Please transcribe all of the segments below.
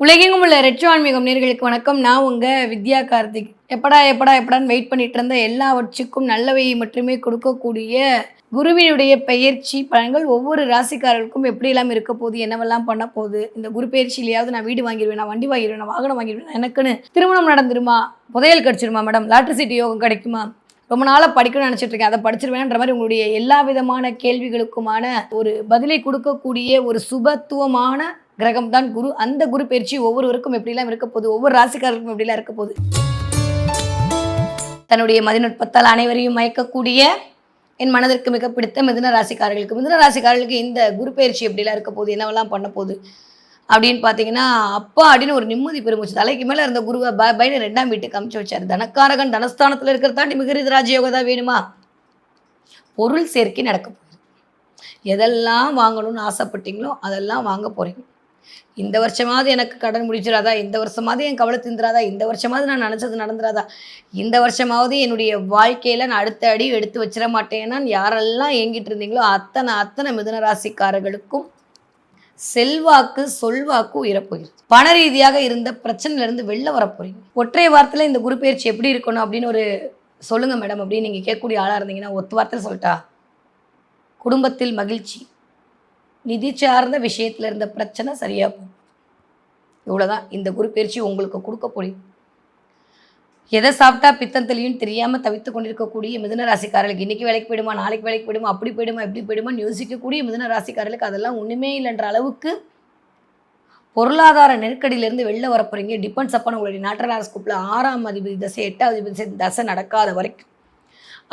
உலகெங்கும் உள்ள ரெட்ரோ ஆன்மீகம் நேர்களுக்கு வணக்கம். நான் உங்கள் வித்யா கார்த்திக். எப்படான்னு வெயிட் பண்ணிட்டு இருந்த எல்லாவற்றுக்கும் நல்லவை மட்டுமே கொடுக்கக்கூடிய குருவினுடைய பெயர்ச்சி பலன்கள் ஒவ்வொரு ராசிக்காரர்களுக்கும் எப்படியெல்லாம் இருக்க போகுது, என்னவெல்லாம் பண்ண போகுது, இந்த குரு பயிற்சியிலையாவது நான் வீடு வாங்கிடுவேன், நான் வண்டி வாங்கிடுவேன், நான் வாகனம் வாங்கிடுவேன், எனக்குன்னு திருமணம் நடந்துருமா, புதையல் கிடச்சிருமா மேடம், லாட்ரி சீட்டு யோகம் கிடைக்குமா, ரொம்ப நாளாக படிக்கணும்னு நினச்சிட்டு இருக்கேன், அதை படிச்சிருவேன்ற மாதிரி உங்களுடைய எல்லா விதமான கேள்விகளுக்குமான ஒரு பதிலை கொடுக்கக்கூடிய ஒரு சுபத்துவமான கிரகம் தான் குரு. அந்த குரு பயிற்சி ஒவ்வொருவருக்கும் எப்படிலாம் இருக்க போகுது, ஒவ்வொரு ராசிக்காரருக்கும் எப்படிலாம் இருக்க போகுது, தன்னுடைய மதிநுட்பத்தால் அனைவரையும் மயக்கக்கூடிய என் மனதிற்கு மிக பிடித்த மிதுன ராசிக்காரர்களுக்கு இந்த குரு பயிற்சி எப்படிலாம் இருக்க போகுது, என்னவெல்லாம் பண்ண போகுது அப்படின்னு பார்த்தீங்கன்னா, அப்பா அப்படின்னு ஒரு நிம்மதி பெருமிச்சு. தலைக்கு மேலே இருந்த குருவை பயன்னு 2ஆம் வீட்டுக்கு அமுச்சு வச்சார். தனக்காரகன் தனஸ்தானத்தில் இருக்கிறதாண்டி மிகரித ராஜயோகம் தான் வேணுமா, பொருள் சேர்க்கை நடக்க போகுது. எதெல்லாம் வாங்கணும்னு ஆசைப்பட்டீங்களோ அதெல்லாம் வாங்க போகிறீங்க. இந்த வருஷமாவது எனக்கு கடன் முடிச்சிடாதா, இந்த வருஷமாவது என் கவலை திந்துராதா, இந்த வருஷமாவது நான் நினச்சது நடந்துராதா, இந்த வருஷமாவது என்னுடைய வாழ்க்கையில் நான் அடுத்த அடி எடுத்து வச்சிட மாட்டேன்னா யாரெல்லாம் ஏங்கிட்டு இருந்தீங்களோ அத்தனை மிதுன ராசிக்காரர்களுக்கும் செல்வாக்கு சொல்வாக்கு உயரப்போகிறது. பண ரீதியாக இருந்த பிரச்சனையிலேருந்து வெளில வரப்போறீங்க. ஒற்றை வாரத்தில் இந்த குரு பயிற்சி எப்படி இருக்கணும் அப்படின்னு ஒரு சொல்லுங்க மேடம் அப்படின்னு நீங்கள் கேட்கக்கூடிய ஆளாக இருந்தீங்கன்னா ஒத்த வாரத்தில் சொல்லிட்டா, குடும்பத்தில் மகிழ்ச்சி, நிதி சார்ந்த விஷயத்தில் இருந்த பிரச்சனை சரியாக போகும். இவ்வளோதான் இந்த குரு பயிற்சி உங்களுக்கு கொடுக்க போகுது. எதை சாப்பிட்டா பித்தம் தெளியும் தெரியாமல் தவித்து கொண்டிருக்கக்கூடிய மிதுன ராசிக்காரர்களுக்கு இன்றைக்கி வேலைக்கு போயிடுமா, நாளைக்கு வேலைக்கு போயிடுமா, அப்படி போயிடுமா, எப்படி போயிடுமான்னு யோசிக்கக்கூடிய மிதுன ராசிக்காரர்களுக்கு அதெல்லாம் ஒன்றுமே இல்லைன்ற அளவுக்கு பொருளாதார நெருக்கடியிலேருந்து வெளில வரப்போறீங்க. டிபெண்ட்ஸ் அப்பான உங்களுடைய நாட்டல் ஹாரோஸ்கோப்பில் 6ஆம் அதிபதி தசை 8ஆம் அதிபதி தசை நடக்காத வரைக்கும்.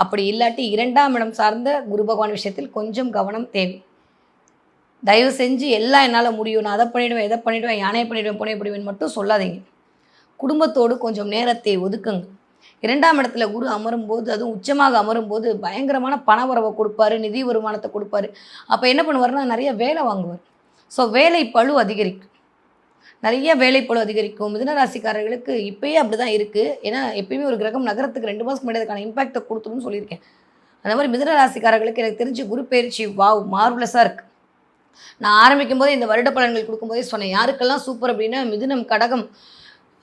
அப்படி இல்லாட்டி 2ஆம் இடம் சார்ந்த குரு பகவான் விஷயத்தில் கொஞ்சம் கவனம் தேவை. தயவு செஞ்சு எல்லாம் என்னால் முடியும், நான் அதை பண்ணிவிடுவேன், எதை பண்ணிவிடுவேன், யானையை பண்ணிவிடுவேன், புனையை பண்ணிவிடுவேன் மட்டும் சொல்லாதீங்க. குடும்பத்தோடு கொஞ்சம் நேரத்தை ஒதுக்குங்க. 2ஆம் இடத்துல குரு அமரும்போது, அதுவும் உச்சமாக அமரும்போது பயங்கரமான பண வரவை கொடுப்பாரு, நிதி வருமானத்தை கொடுப்பாரு. அப்போ என்ன பண்ணுவார்னா நிறைய வேலை வாங்குவார். ஸோ வேலை பளு அதிகரிக்கும், நிறைய வேலை பளு அதிகரிக்கும். மிதுன ராசிக்காரர்களுக்கு இப்போயே அப்படி தான் இருக்குது. ஏன்னா எப்பயுமே ஒரு கிரகம் நகரத்துக்கு 2 மாதத்துக்கு முன்னாடி அதுக்கான இம்பாக்டை கொடுத்துருன்னு சொல்லியிருக்கேன். அந்த மாதிரி மிதுன ராசிக்காரர்களுக்கு எனக்கு தெரிஞ்சு குரு பயிற்சி வாவ் மார்வலஸாக இருக்குது. நான் ஆரம்பிக்கும் போது இந்த வருட பலன்கள் கொடுக்கும்போதே சொன்னேன், யாருக்கெல்லாம் சூப்பர் அப்படின்னா மிதுனம், கடகம்,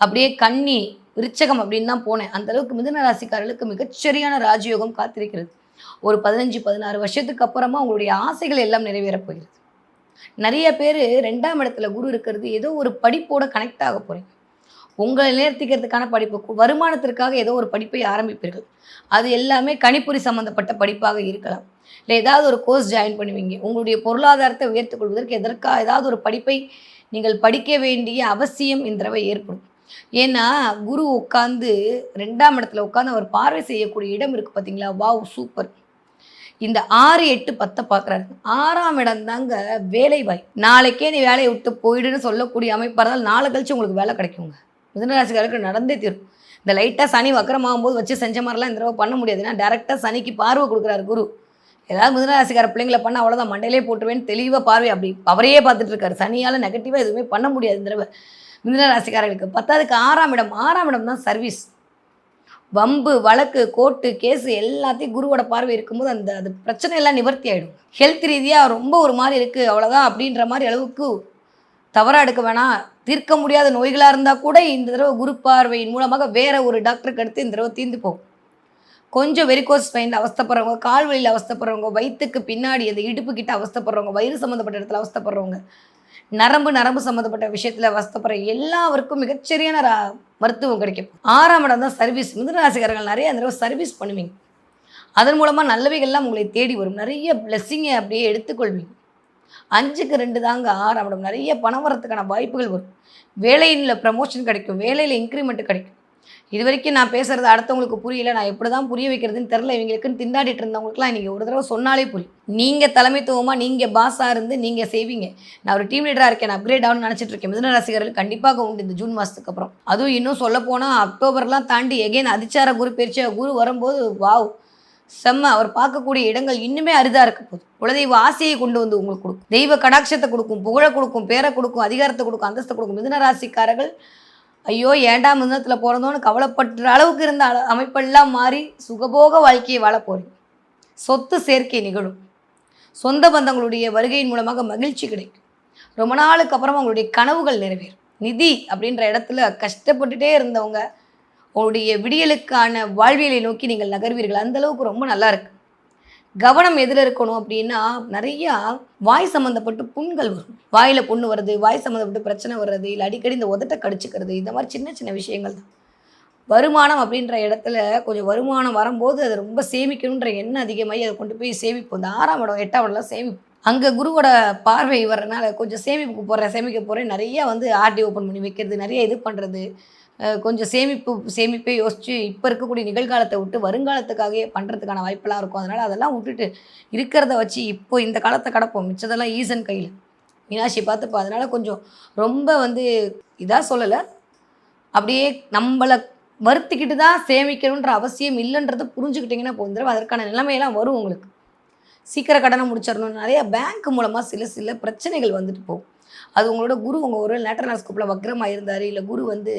அப்படியே கன்னி, விருச்சகம் அப்படின்னு தான் போனேன். அந்தளவுக்கு மிதுன ராசிக்காரர்களுக்கு மிகச்சரியான ராஜயோகம் காத்திருக்கிறது. ஒரு 15-16 வருஷத்துக்கு அப்புறமா உங்களுடைய ஆசைகள் எல்லாம் நிறைவேறப் போகிறது. நிறைய பேர் 2ஆம் இடத்துல குரு இருக்கிறது ஏதோ ஒரு படிப்போட கனெக்ட் ஆக போகிறீங்க. உங்களை நேர்த்திக்கிறதுக்கான படிப்பு, வருமானத்திற்காக ஏதோ ஒரு படிப்பை ஆரம்பிப்பீர்கள். அது எல்லாமே கணிப்பொறி சம்மந்தப்பட்ட படிப்பாக இருக்கலாம், இல்லை ஏதாவது ஒரு கோர்ஸ் ஜாயின் பண்ணுவீங்க. உங்களுடைய பொருளாதாரத்தை உயர்த்துக் கொள்வதற்கு ஏதாவது ஒரு படிப்பை நீங்கள் படிக்க வேண்டிய அவசியம் இந்த தடவை ஏற்படும். ஏன்னா குரு உட்காந்து 2ஆம் இடத்துல உட்காந்து அவர் பார்வை செய்யக்கூடிய இடம் இருக்குது பார்த்தீங்களா, வாவ் சூப்பர். இந்த 6, 8, 10 பார்க்குறாரு. 6ஆம் இடம் தாங்க வேலை வாய். நாளைக்கே நீ வேலையை விட்டு போயிடுன்னு சொல்லக்கூடிய அமைப்பாக இருந்தால் நாளை கழிச்சு உங்களுக்கு வேலை கிடைக்குங்க. மிதுனராசிக்காரருக்கு நடந்தே தீரும். இந்த லைட்டாக சனி வக்கரமாகும்போது வச்சு செஞ்ச மாதிரிலாம் இந்த தடவை பண்ண முடியாது. ஏன்னா டேரெக்டாக சனிக்கு பார்வை கொடுக்குறாரு குரு. ஏதாவது மிதுனராசிக்கார பிள்ளைங்களை பண்ண அவ்வளோதான், மண்டையிலே போட்டுருவேன்னு தெளிவாக பார்வை அப்படி அவரையே பார்த்துட்டு இருக்காரு. சனியால் நெகட்டிவாக எதுவுமே பண்ண முடியாது இந்த தடவை மிதுனராசிக்காரர்களுக்கு. 10க்கு 6ஆம் இடம் தான் சர்வீஸ். வம்பு வழக்கு கோர்ட்டு கேஸு எல்லாத்தையும் குருவோட பார்வை இருக்கும்போது அது பிரச்சனையெல்லாம் நிவர்த்தி ஆகிடும். ஹெல்த் ரீதியாக ரொம்ப ஒரு மாதிரி இருக்குது அவ்வளோதான் அப்படின்ற மாதிரி அளவுக்கு தவறாக எடுக்க வேணாம். தீர்க்க முடியாத நோய்களாக இருந்தால் கூட இந்த தடவை குரு பார்வையின் மூலமாக வேறு ஒரு டாக்டருக்கு எடுத்து இந்த தடவை தீர்ந்து போகும். கொஞ்சம் வெரிகோஸ் ஸ்பைனில் அவஸ்தப்படுறவங்க, கால் வலியில் அவஸ்தப்படுறவங்க, வயிற்றுக்கு பின்னாடி அந்த இடுப்பு கிட்ட அவஸ்தப்படுறவங்க, வயிறு சம்மந்தப்பட்ட இடத்துல அவஸ்தப்படுறவங்க, நரம்பு சம்மந்தப்பட்ட விஷயத்தில் அவஸ்தப்படுற எல்லாருக்கும் மிகச்சரியான மருத்துவம் கிடைக்கும். 6ஆம் இடம் தான் சர்வீஸ். மிதுன ராசிக்காரர்கள் நிறைய அந்த தடவை சர்வீஸ் பண்ணுவீங்க. அதன் மூலமாக நல்லவைகள்லாம் உங்களை தேடி வரும். நிறைய பிளெஸ்ஸிங்கை அப்படியே எடுத்துக்கொள்வீங்க. 5க்கு 2 தாங்க 6ஆம் இடம். நிறைய பணம் வரத்துக்கான வாய்ப்புகள் வரும். வேலையில் ப்ரமோஷன் கிடைக்கும், வேலையில் இன்க்ரிமெண்ட் கிடைக்கும். இது வரைக்கும் நான் பேசுகிறது அடுத்தவங்களுக்கு புரியல, நான் எப்படி தான் புரிய வைக்கிறதுன்னு தெரில, இவங்களுக்குன்னு திண்டாடிட்டு இருந்தவங்களுக்குலாம் இன்றைக்கி ஒரு தடவை சொன்னாலே புரியும். நீங்கள் தலைமைத்துவமாக நீங்கள் பாஸாக இருந்து நீங்கள் செய்வீங்க. நான் ஒரு டீம் லீடராக இருக்கேன், நான் அப்கிரேட் ஆகணும்னு நினச்சிட்டு இருக்கேன். மிதுன ராசிக்காரர்கள் கண்டிப்பாக உண்டு இந்த ஜூன் மாதத்துக்கு அப்புறம். அதுவும் இன்னும் சொல்லப்போனால் அக்டோபர்லாம் தாண்டி எகெயின் அதிச்சார குரு பயிற்சியாக குரு வரும்போது வாவ் செம்ம. அவர் பார்க்கக்கூடிய இடங்கள் இன்னுமே அரிதாக இருக்க போகுது. குலதெய்வ ஆசையை கொண்டு வந்து உங்களுக்கு கொடுக்கும், தெய்வ கடாட்சத்தை கொடுக்கும், புகழை கொடுக்கும், பேரை கொடுக்கும், அதிகாரத்தை கொடுக்கும், அந்தஸ்தை கொடுக்கும். மிதுன ராசிக்காரர்கள் ஐயோ ஏண்டா மிதுனத்தில் பிறந்தோன்னு கவலைப்படுற அளவுக்கு இருந்த அமைப்பெல்லாம் மாறி சுகபோக வாழ்க்கையை வாழ போகிறீங்க. சொத்து சேர்க்கை நிகழும். சொந்த பந்தங்களுடைய வருகையின் மூலமாக மகிழ்ச்சி கிடைக்கும். ரொம்ப நாளுக்கு அப்புறமா உங்களுடைய கனவுகள் நிறைவேறும். நிதி அப்படின்ற இடத்துல கஷ்டப்பட்டுட்டே இருந்தவங்க உங்களுடைய விடியலுக்கான வாழ்வியலை நோக்கி நீங்கள் நகர்வீர்கள். அந்த அளவுக்கு ரொம்ப நல்லா இருக்கு. கவனம் எதில் இருக்கணும் அப்படின்னா, நிறையா வாய் சம்மந்தப்பட்டு புண்கள் வரும். வாயில் புண்ணு வருது, வாய் சம்மந்தப்பட்டு பிரச்சனை வர்றது, இல்லை அடிக்கடி இந்த உதட்ட கடிச்சிக்கிறது, இந்த மாதிரி சின்ன சின்ன விஷயங்கள் தான். வருமானம் அப்படின்ற இடத்துல கொஞ்சம் வருமானம் வரும்போது அதை ரொம்ப சேமிக்கணுன்ற எண்ணம் அதிகமாகி அதை கொண்டு போய் சேமிப்போம். இந்த 6ஆம் இடம் 8ஆம் இடம்லாம் சேமிப்பு. அங்கே குருவோட பார்வை வர்றதுனால கொஞ்சம் சேமிக்க போகிறேன் நிறையா வந்து ஆர்டி ஓப்பன் பண்ணி வைக்கிறது, நிறைய இது பண்ணுறது, கொஞ்சம் சேமிப்பே யோசித்து இப்போ இருக்கக்கூடிய நிகழ்காலத்தை விட்டு வருங்காலத்துக்காகவே பண்ணுறதுக்கான வாய்ப்பெல்லாம் இருக்கும். அதனால் அதெல்லாம் விட்டுட்டு இருக்கிறத வச்சு இப்போ இந்த காலத்தை கடப்போம், மிச்சதெல்லாம் ஈசன் கையில், மீனாட்சி பார்த்துப்போ. அதனால் கொஞ்சம் ரொம்ப வந்து இதாக சொல்லலை, அப்படியே நம்மளை வருத்திக்கிட்டு தான் சேமிக்கணுன்ற அவசியம் இல்லைன்றதை புரிஞ்சுக்கிட்டிங்கன்னா போகும். தடவை அதற்கான நிலைமையெல்லாம் வரும் உங்களுக்கு. சீக்கிரம் கடனை முடிச்சிடணும், நிறைய பேங்க் மூலமாக சில பிரச்சனைகள் வந்துட்டு போகும். அது உங்களோட குரு உங்கள் ஒரு நேட்டர் ஹாரோஸ்கோப்பில் வக்ரமாக இருந்தார், இல்லை குரு வந்து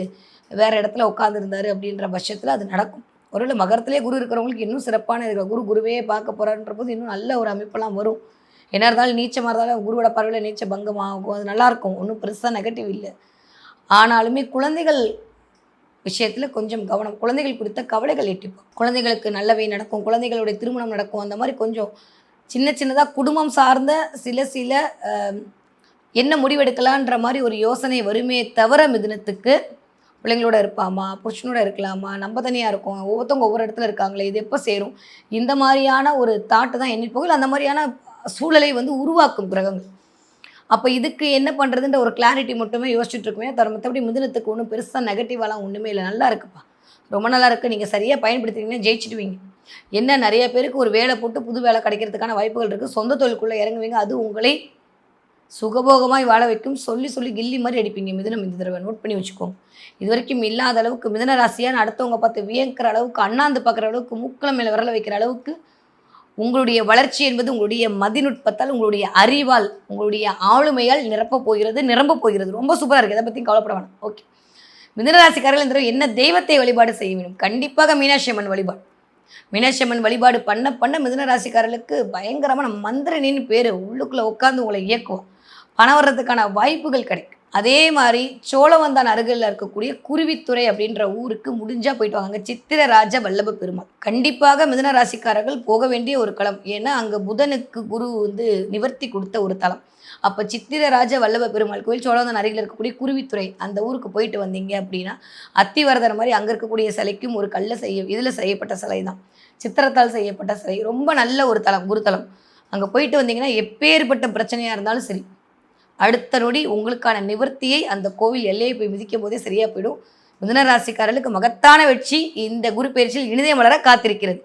வேறு இடத்துல உட்காந்துருந்தார் அப்படின்ற பட்சத்தில் அது நடக்கும். ஒருவேளை மகரத்திலே குரு இருக்கிறவங்களுக்கு இன்னும் சிறப்பான இருக்கிற குருவே பார்க்க போகிறான்ற போது இன்னும் நல்ல ஒரு அமைப்பெல்லாம் வரும். என்ன இருந்தாலும் நீச்சமாக இருந்தாலும் குருவோட பார்வையில் நீச்ச பங்கமாகும், அது நல்லாயிருக்கும், ஒன்றும் பெருசாக நெகட்டிவ் இல்லை. ஆனாலுமே குழந்தைகள் விஷயத்தில் கொஞ்சம் கவனம். குழந்தைகள் குறித்த கவலைகள் எட்டிப்போம். குழந்தைகளுக்கு நல்லவை நடக்கும், குழந்தைகளுடைய திருமணம் நடக்கும். அந்த மாதிரி கொஞ்சம் சின்னதாக குடும்பம் சார்ந்த சில என்ன முடிவெடுக்கலான்ற மாதிரி ஒரு யோசனை வருமே தவிர, மிதுனத்துக்கு பிள்ளைங்களோட இருப்பாமா, புருஷனோட இருக்கலாமா, நம்ம தனியாக இருக்கோம், ஒவ்வொருத்தவங்க ஒவ்வொரு இடத்துல இருக்காங்களே, இது எப்போ சேரும், இந்த மாதிரியான ஒரு தாட்டு தான் எண்ணி போகல. அந்த மாதிரியான சூழலை வந்து உருவாக்கும் கிரகங்கள். அப்போ இதுக்கு என்ன பண்ணுறதுன்ற ஒரு கிளாரிட்டி மட்டுமே யோசிச்சுட்டு இருக்குமே தவிர, மற்றபடி மிதுனத்துக்கு ஒன்றும் பெருசாக நெகட்டிவாலாம் ஒன்றுமே இல்லை. நல்லா இருக்குப்பா, ரொம்ப நல்லா இருக்குது. நீங்கள் சரியாக பயன்படுத்திங்கன்னா ஜெயிச்சிடுவீங்க. என்ன நிறைய பேருக்கு ஒரு வேலை போட்டு புது வேலை கிடைக்கிறதுக்கான வாய்ப்புகள் இருக்குது. சொந்த தொழிலுக்குள்ளே இறங்குவீங்க, அது உங்களை சுகபோகமாய் வாழ வைக்கும். சொல்லி கில்லி மாதிரி அடிப்பீங்க மிதுனம். இந்த தடவை நோட் பண்ணி வச்சுக்கோங்க. இது வரைக்கும் இல்லாத அளவுக்கு மிதுன ராசியான்னு அடுத்தவங்க பார்த்து வியக்கிற அளவுக்கு, அண்ணாந்து பார்க்குற அளவுக்கு, மூக்கில் மேலே விரல வைக்கிற அளவுக்கு உங்களுடைய வளர்ச்சி என்பது உங்களுடைய மதிநுட்பத்தால், உங்களுடைய அறிவால், உங்களுடைய ஆளுமையால் நிரம்ப போகிறது. ரொம்ப சூப்பராக இருக்குது. எதை பற்றியும் கவலைப்பட வேணாம். ஓகே, மிதுனராசிக்காரர்கள் இந்த தடவை என்ன தெய்வத்தை வழிபாடு செய்ய வேண்டும்? கண்டிப்பாக மீனாட்சி அம்மன் வழிபாடு. மீனாட்சி அம்மன் வழிபாடு பண்ண மிதுன ராசிக்காரர்களுக்கு பயங்கரமான மந்திரனின்னு பேர் உள்ளுக்குள்ளே உட்காந்து உங்களை இயக்குவோம். பணம் வர்றதுக்கான வாய்ப்புகள் கிடைக்கும். அதே மாதிரி சோழவந்தான் அருகில் இருக்கக்கூடிய குருவித்துறை அப்படின்ற ஊருக்கு முடிஞ்சால் போயிட்டு வாங்க. சித்திரராஜ வல்லப பெருமாள் கண்டிப்பாக மிதுன ராசிக்காரர்கள் போக வேண்டிய ஒரு களம். ஏன்னா அங்கே புதனுக்கு குரு வந்து நிவர்த்தி கொடுத்த ஒரு தலம். அப்போ சித்திரராஜ வல்லப பெருமாள் கோயில் சோழவந்தான் அருகில் இருக்கக்கூடிய குருவித்துறை அந்த ஊருக்கு போயிட்டு வந்தீங்க அப்படின்னா, அத்திவரதர் மாதிரி அங்கே இருக்கக்கூடிய சிலைக்கும் ஒரு இதில் செய்யப்பட்ட சிலை தான், சித்திரத்தால் செய்யப்பட்ட சிலை. ரொம்ப நல்ல ஒரு தலம், குருத்தலம். அங்கே போயிட்டு வந்தீங்கன்னா எப்பேற்பட்ட பிரச்சனையாக இருந்தாலும் சரி, அடுத்த நொடி உங்களுக்கான நிவர்த்தியை அந்த கோவில் எல்லையை போய் மிதிக்கும் போதே சரியாக போயிடும். மிதுன ராசிக்காரர்களுக்கு மகத்தான வெற்றி இந்த குரு பயிற்சியில் இனிதே மலர காத்திருக்கிறது.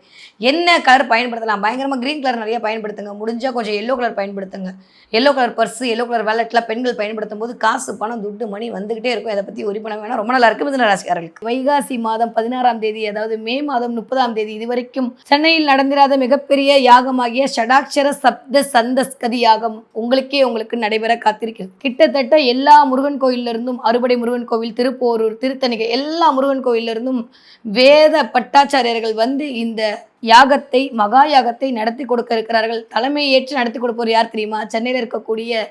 என்ன கலர் பயன்படுத்தலாம்? பயங்கரமாக க்ரீன் கலர் நிறைய பயன்படுத்துங்க. முடிஞ்சால் கொஞ்சம் எல்லோ கலர் பயன்படுத்துங்க. Yellow colour purse, yellow colour வேலெட்லாம் பெண்கள் பயன்படுத்தும் போது காசு, பணம், துட்டு, மணி வந்துக்கிட்டே இருக்கும். அதை பற்றி ஒரு பணம் வேணால் ரொம்ப நல்லா இருக்குது மிதுன ராசிக்காரர்களுக்கு. வைகாசி மாதம் 16ஆம் தேதி, அதாவது மே மாதம் 30ஆம் தேதி இதுவரைக்கும் சென்னையில் நடந்திராத மிகப்பெரிய யாகமாகிய ஷடாட்சர சப்த சந்தஸ்கதி யாகம் உங்களுக்கு நடைபெற காத்திருக்கிறது. கிட்டத்தட்ட எல்லா முருகன் கோயிலிருந்தும், அறுபடை முருகன் கோவில், திருப்போரூர், திருத்தணிகை, எல்லா முருகன் கோயிலிருந்தும் வேத பட்டாச்சாரியர்கள் வந்து இந்த யாகத்தை, மகா யாகத்தை நடத்தி கொடுக்க இருக்கிறார்கள். தலைமை ஏற்று நடத்தி கொடுப்பவர் யார் தெரியுமா? சென்னையில் இருக்கக்கூடிய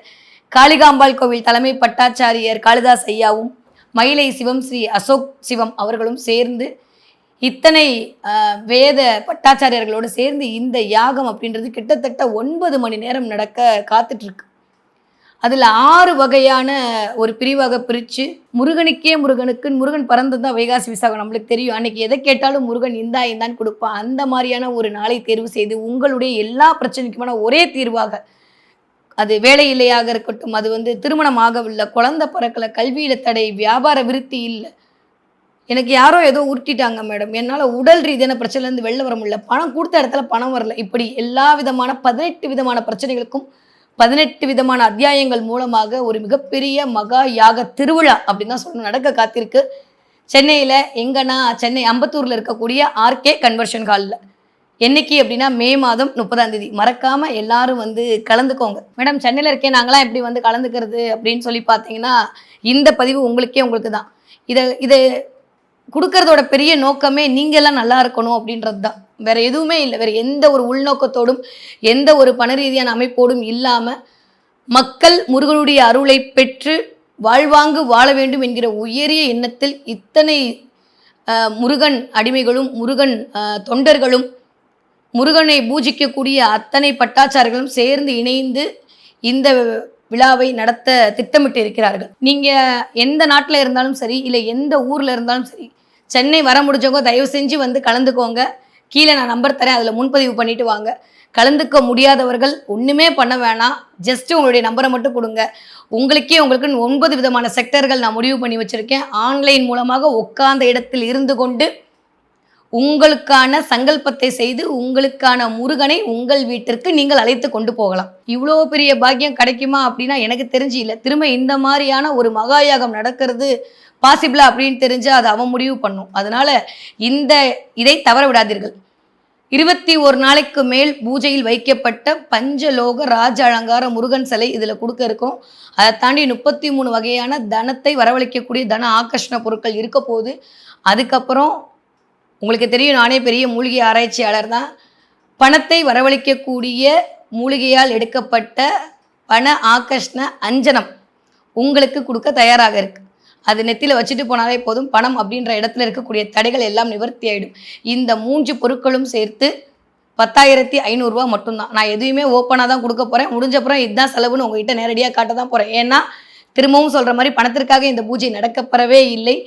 காளிகாம்பாள் கோவில் தலைமை பட்டாச்சாரியர் காளிதாஸ் ஐயாவும், மயிலை சிவம் ஸ்ரீ அசோக் சிவம் அவர்களும் சேர்ந்து, இத்தனை வேத பட்டாச்சாரியர்களோடு சேர்ந்து இந்த யாகம் அப்படின்றது கிட்டத்தட்ட 9 மணி நேரம் நடக்க காத்துட்ருக்கு. அதில் 6 வகையான ஒரு பிரிவாக பிரித்து, முருகன் பறந்து தான் வைகாசி விசாகம் நம்மளுக்கு தெரியும். அன்றைக்கி எதை கேட்டாலும் முருகன் இந்தான்னு கொடுப்பான். அந்த மாதிரியான ஒரு நாளை தேர்வு செய்து உங்களுடைய எல்லா பிரச்சனைக்குமான ஒரே தீர்வாக, அது வேலை இல்லையாக இருக்கட்டும், அது வந்து திருமணம் ஆகவில்லை, குழந்தை பிறக்கலை, கல்வியில் தடை, வியாபார விருத்தி இல்லை, எனக்கு யாரோ ஏதோ உருட்டிட்டாங்க மேடம், என்னால் உடல் ரீதியான பிரச்சனைலேருந்து வெளில வர முடியல, பணம் கொடுத்த இடத்துல பணம் வரல, இப்படி எல்லா விதமான 18 விதமான பிரச்சனைகளுக்கும் 18 விதமான அத்தியாயங்கள் மூலமாக ஒரு மிகப்பெரிய மகா யாக திருவிழா அப்படின்னு தான் சொல்லணும் நடக்க காத்திருக்கு. சென்னையில் எங்கன்னா, சென்னை அம்பத்தூரில் இருக்கக்கூடிய ஆர்கே கன்வர்ஷன் ஹாலில். என்னைக்கு அப்படின்னா மே மாதம் 30ஆம் தேதி. மறக்காமல் எல்லாரும் வந்து கலந்துக்கோங்க. மேடம் சென்னையில் இருக்கேன், நாங்களாம் எப்படி வந்து கலந்துக்கிறது அப்படின்னு சொல்லி பார்த்தீங்கன்னா, இந்த பதிவு உங்களுக்கு தான். இதை கொடுக்கறதோட பெரிய நோக்கமே நீங்கள்லாம் நல்லா இருக்கணும் அப்படின்றது தான், வேற எதுவுமே இல்லை. வேற எந்த ஒரு உள்நோக்கத்தோடும் எந்த ஒரு பண ரீதியான அமைப்போடும் இல்லாமல் மக்கள் முருகனுடைய அருளை பெற்று வாழ்வாங்கு வாழ வேண்டும் என்கிற உயரிய எண்ணத்தில் இத்தனை முருகன் அடிமைகளும் முருகன் தொண்டர்களும் முருகனை பூஜிக்கக்கூடிய அத்தனை பட்டாச்சாரிகளும் சேர்ந்து இணைந்து இந்த விழாவை நடத்த திட்டமிட்டு இருக்கிறார்கள். நீங்கள் எந்த நாட்டில் இருந்தாலும் சரி, இல்லை எந்த ஊரில் இருந்தாலும் சரி, சென்னை வர முடிஞ்சவங்க தயவு செஞ்சு வந்து கலந்துக்கோங்க. கீழே நான் நம்பர் தரேன், அதில் முன்பதிவு பண்ணிட்டு வாங்க. கலந்துக்க முடியாதவர்கள் ஒன்றுமே பண்ண வேணாம், ஜஸ்ட்டு உங்களுடைய நம்பரை மட்டும் கொடுங்க. உங்களுக்கு 9 விதமான செக்டர்கள் நான் முடிவு பண்ணி வச்சுருக்கேன். ஆன்லைன் மூலமாக உட்கார்ந்த இடத்தில் இருந்து கொண்டு உங்களுக்கான சங்கல்பத்தை செய்து உங்களுக்கான முருகனை உங்கள் வீட்டிற்கு நீங்கள் அழைத்து கொண்டு போகலாம். இவ்வளோ பெரிய பாக்கியம் கிடைக்குமா அப்படின்னா எனக்கு தெரிஞ்சு இல்லை. திரும்ப இந்த மாதிரியான ஒரு மகாயாகம் நடக்கிறது பாசிபிளா அப்படின்னு தெரிஞ்சால் அது அவன் முடிவு பண்ணும். அதனால் இதை தவற விடாதீர்கள். 21 நாளைக்கு மேல் பூஜையில் வைக்கப்பட்ட பஞ்சலோக ராஜ அலங்கார முருகன் சிலை இதில் கொடுக்க இருக்கும். அதை தாண்டி 33 வகையான தனத்தை வரவழைக்கக்கூடிய தன ஆகர்ஷண பொருட்கள் இருக்க போகுது. அதுக்கப்புறம் உங்களுக்கு தெரியும், நானே பெரிய மூலிகை ஆராய்ச்சியாளர் தான். பணத்தை வரவழைக்கக்கூடிய மூலிகையால் எடுக்கப்பட்ட பண ஆகர்ஷண அஞ்சனம் உங்களுக்கு கொடுக்க தயாராக இருக்குது. அது நெத்தியில் வச்சுட்டு போனாலே போதும், பணம் அப்படின்ற இடத்துல இருக்கக்கூடிய தடைகள் எல்லாம் நிவர்த்தி ஆகிடும். இந்த 3 பொருட்களும் சேர்த்து 10,500 ரூபா மட்டும்தான். நான் எதுவுமே ஓப்பனாக தான் கொடுக்க போகிறேன். முடிஞ்சப்புறம் இதுதான் செலவுன்னு உங்ககிட்ட நேரடியாக காட்ட தான் போகிறேன். ஏன்னா திரும்பவும் சொல்கிற மாதிரி பணத்திற்காக இந்த பூஜை நடக்கப்பெறவே இல்லை.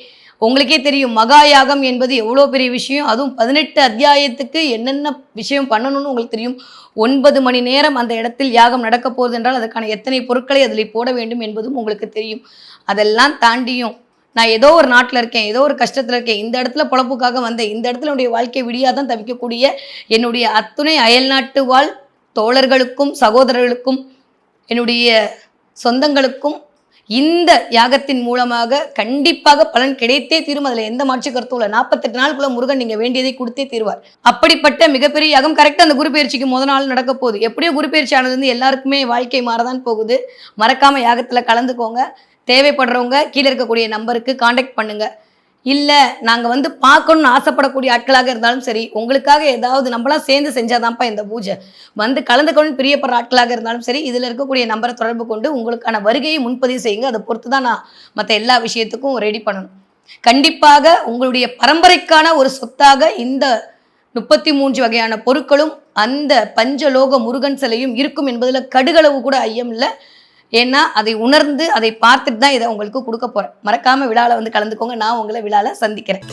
உங்களுக்கே தெரியும், மகாயாகம் என்பது எவ்வளோ பெரிய விஷயம். அதுவும் 18 அத்தியாயத்துக்கு என்னென்ன விஷயம் பண்ணணும்னு உங்களுக்கு தெரியும். 9 மணி நேரம் அந்த இடத்தில் யாகம் நடக்க போகுது என்றால் அதற்கான எத்தனை பொருட்களை அதில் போட வேண்டும் என்பதும் உங்களுக்கு தெரியும். அதெல்லாம் தாண்டியும் நான் ஏதோ ஒரு நாட்டில் இருக்கேன், ஏதோ ஒரு கஷ்டத்தில் இருக்கேன், இந்த இடத்துல பொழப்புக்காக வந்தேன், இந்த இடத்துல என்னுடைய வாழ்க்கை விடியாதான் தவிக்கக்கூடிய என்னுடைய அத்துணை அயல்நாட்டு வாழ் தோழர்களுக்கும் சகோதரர்களுக்கும் என்னுடைய சொந்தங்களுக்கும் இந்த யாகத்தின் மூலமாக கண்டிப்பாக பலன் கிடைத்தே தீரும். அதில் எந்த மாற்று கருத்தும் இல்லை. 48 நாளுக்குள்ள முருகன் நீங்கள் வேண்டியதை கொடுத்தே தீர்வார். அப்படிப்பட்ட மிகப்பெரிய யாகம் கரெக்டாக அந்த குரு பயிற்சிக்கு முதல் நாள் நடக்க போகுது. எப்படியோ குரு பயிற்சி ஆனது எல்லாருக்குமே வாழ்க்கை மாறதான் போகுது. மறக்காமல் யாகத்தில் கலந்துக்கோங்க. தேவைப்படுறவங்க கீழே இருக்கக்கூடிய நம்பருக்கு காண்டாக்ட் பண்ணுங்கள். இல்லை நாங்கள் வந்து பார்க்கணுன்னு ஆசைப்படக்கூடிய ஆட்களாக இருந்தாலும் சரி, உங்களுக்காக ஏதாவது நம்மளாம் சேர்ந்து செஞ்சாதான்ப்பா இந்த பூஜை, வந்து கலந்துக்கணும்னு பிரியப்படுற ஆட்களாக இருந்தாலும் சரி, இதில் இருக்கக்கூடிய நம்பரை தொடர்பு கொண்டு உங்களுக்கான வருகையை முன்பதிவு செய்யுங்க. அதை பொறுத்து தான் நான் மற்ற எல்லா விஷயத்துக்கும் ரெடி பண்ணணும். கண்டிப்பாக உங்களுடைய பரம்பரைக்கான ஒரு சொத்தாக இந்த 33 வகையான பொருட்களும் அந்த பஞ்சலோக முருகன் சிலையும் இருக்கும் என்பதில் கடுகளவு கூட ஐயம் இல்லை. ஏன்னா அதை உணர்ந்து அதை பார்த்துட்டு தான் இதை உங்களுக்கு கொடுக்க போகிறேன். மறக்காமல் விழாவில் வந்து கலந்துக்கோங்க. நான் உங்களை விழாவில் சந்திக்கிறேன்.